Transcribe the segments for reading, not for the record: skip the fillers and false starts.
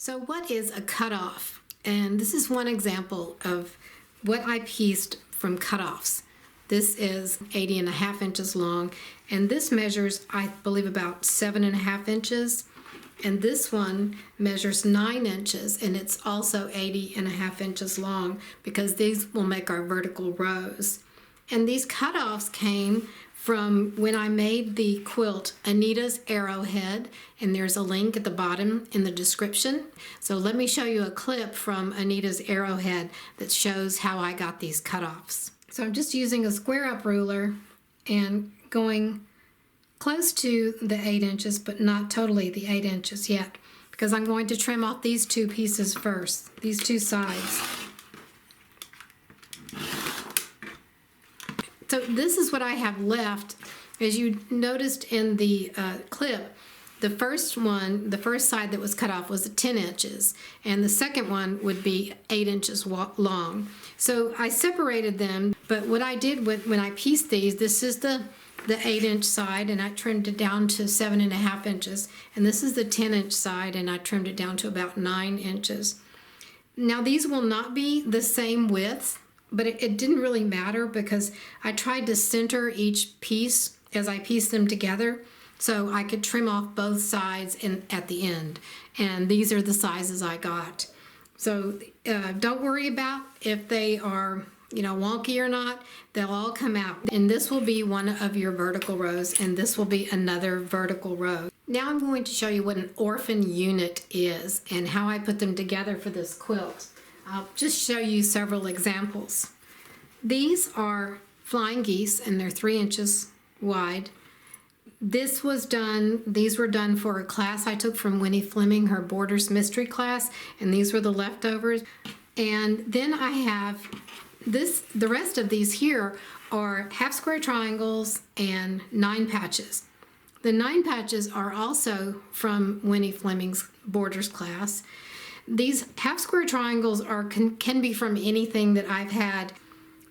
So what is a cutoff? And this is one example of what I pieced from cutoffs. This is 80.5 inches long, and this measures, I believe, about 7.5 inches. And this one measures 9 inches, and it's also 80.5 inches long because these will make our vertical rows. And these cutoffs came from when I made the quilt Anita's Arrowhead, and there's a link at the bottom in the description. So let me show you a clip from Anita's Arrowhead that shows how I got these cutoffs. So I'm just using a square up ruler and going close to the 8 inches, but not totally the 8 inches yet, because I'm going to trim off these two pieces first, these two sides. So this is what I have left. As you noticed in the clip, the first side that was cut off was 10 inches, and the second one would be 8 inches long. So I separated them, but what I did when I pieced these, this is the 8-inch side, and I trimmed it down to 7.5 inches, and this is the 10-inch side, and I trimmed it down to about 9 inches. Now these will not be the same width, but it didn't really matter because I tried to center each piece as I pieced them together so I could trim off both sides at the end. And these are the sizes I got. So don't worry about if they are wonky or not. They'll all come out. And this will be one of your vertical rows, and this will be another vertical row. Now I'm going to show you what an orphan unit is and how I put them together for this quilt. I'll just show you several examples. These are flying geese, and they're 3 inches wide. These were done for a class I took from Winnie Fleming, her Borders Mystery class, and these were the leftovers. And then I have the rest of these here are half square triangles and 9 patches. The 9 patches are also from Winnie Fleming's Borders class. These half square triangles can be from anything that I've had.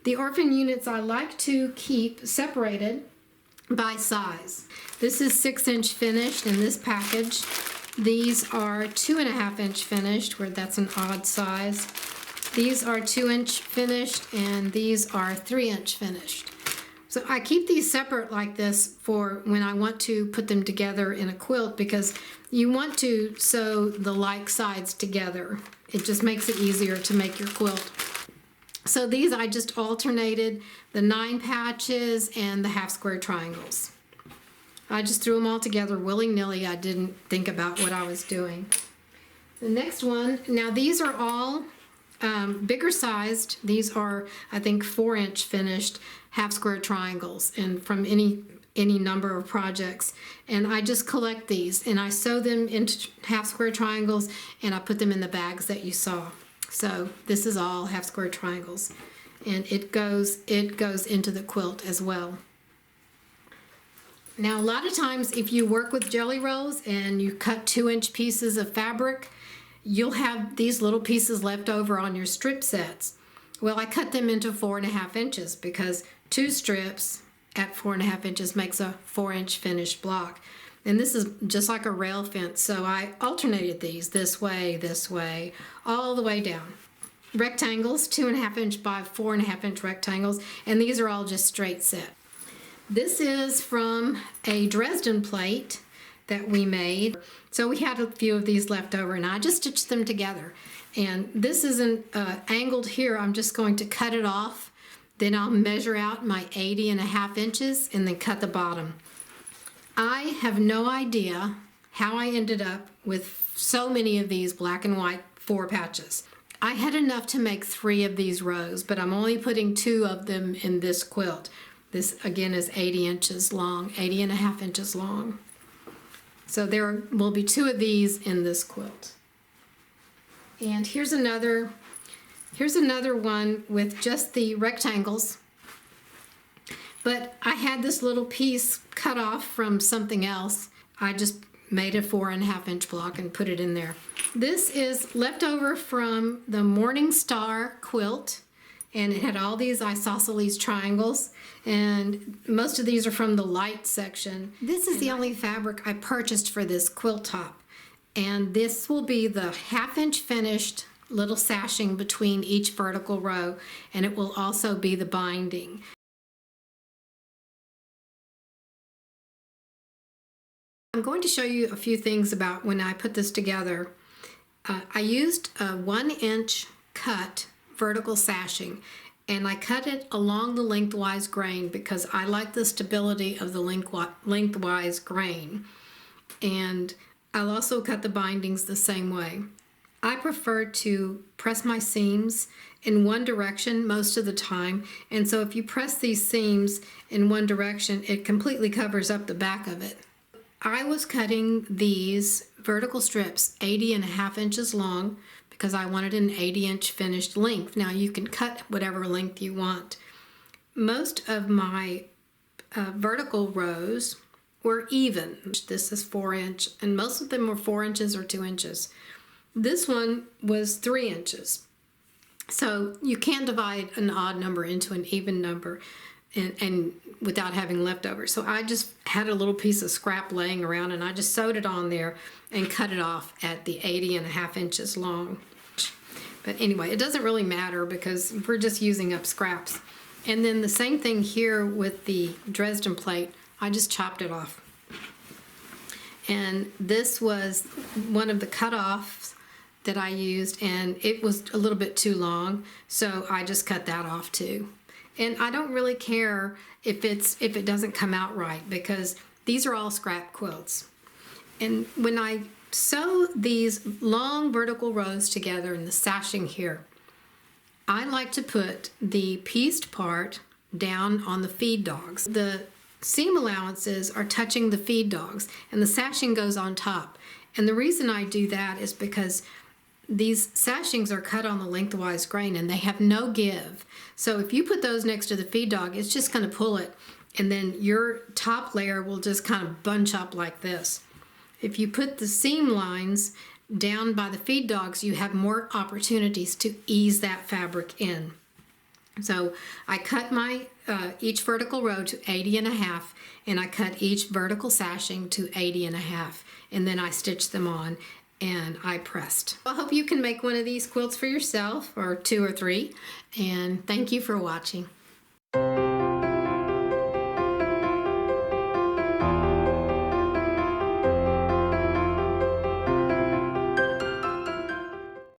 The orphan units I like to keep separated by size. This is 6-inch finished in this package. These are 2.5-inch finished, where that's an odd size. These are 2-inch finished, and these are 3-inch finished. So I keep these separate like this for when I want to put them together in a quilt, because you want to sew the like sides together. It just makes it easier to make your quilt. So these I just alternated the 9 patches and the half square triangles. I just threw them all together willy-nilly. I didn't think about what I was doing. The next one, now these are all bigger sized. These are, I think, 4-inch finished half square triangles, and from any number of projects. And I just collect these and I sew them into half square triangles, and I put them in the bags that you saw. So this is all half square triangles, and it goes into the quilt as well. Now a lot of times if you work with jelly rolls and you cut 2-inch pieces of fabric, you'll have these little pieces left over on your strip sets. Well, I cut them into 4.5 inches because 2 strips at 4.5 inches makes a 4-inch finished block. And this is just like a rail fence, so I alternated these this way, all the way down. Rectangles, 2.5-inch by 4.5-inch rectangles, and these are all just straight set. This is from a Dresden plate that we made. So we had a few of these left over, and I just stitched them together. And this isn't angled here. I'm just going to cut it off. Then I'll measure out my 80.5 inches and then cut the bottom. I have no idea how I ended up with so many of these black and white 4 patches. I had enough to make 3 of these rows, but I'm only putting 2 of them in this quilt. This again is 80 inches long, 80.5 inches long. So there will be 2 of these in this quilt. And here's another one with just the rectangles. But I had this little piece cut off from something else. I just made a 4.5-inch block and put it in there. This is leftover from the Morning Star quilt, and it had all these isosceles triangles, and most of these are from the light section. This is the only fabric I purchased for this quilt top, And this will be the 1/2 inch finished little sashing between each vertical row, and it will also be the binding. I'm going to show you a few things about when I put this together. I used a 1-inch cut vertical sashing, and I cut it along the lengthwise grain because I like the stability of the lengthwise grain. And I'll also cut the bindings the same way. I prefer to press my seams in one direction most of the time, and so if you press these seams in one direction, it completely covers up the back of it. I was cutting these vertical strips 80.5 inches long because I wanted an 80-inch finished length. Now you can cut whatever length you want. Most of my vertical rows were even. This is 4-inch, and most of them were 4 inches or 2 inches. This one was 3 inches. So you can't divide an odd number into an even number and without having leftovers. So I just had a little piece of scrap laying around, and I just sewed it on there and cut it off at the 80.5 inches long. But anyway, it doesn't really matter because we're just using up scraps. And then the same thing here with the Dresden plate. I just chopped it off. And this was one of the cut-offs that I used, and it was a little bit too long, so I just cut that off too. And I don't really care if it doesn't come out right because these are all scrap quilts. And when I sew these long vertical rows together in the sashing here, I like to put the pieced part down on the feed dogs. The seam allowances are touching the feed dogs, and the sashing goes on top. And the reason I do that is because these sashings are cut on the lengthwise grain and they have no give. So if you put those next to the feed dog, it's just going to pull it, and then your top layer will just kind of bunch up like this. If you put the seam lines down by the feed dogs, you have more opportunities to ease that fabric in. So I cut my each vertical row to 80.5, and I cut each vertical sashing to 80.5, and then I stitched them on and I pressed. I hope you can make one of these quilts for yourself, or 2 or 3, and thank you for watching.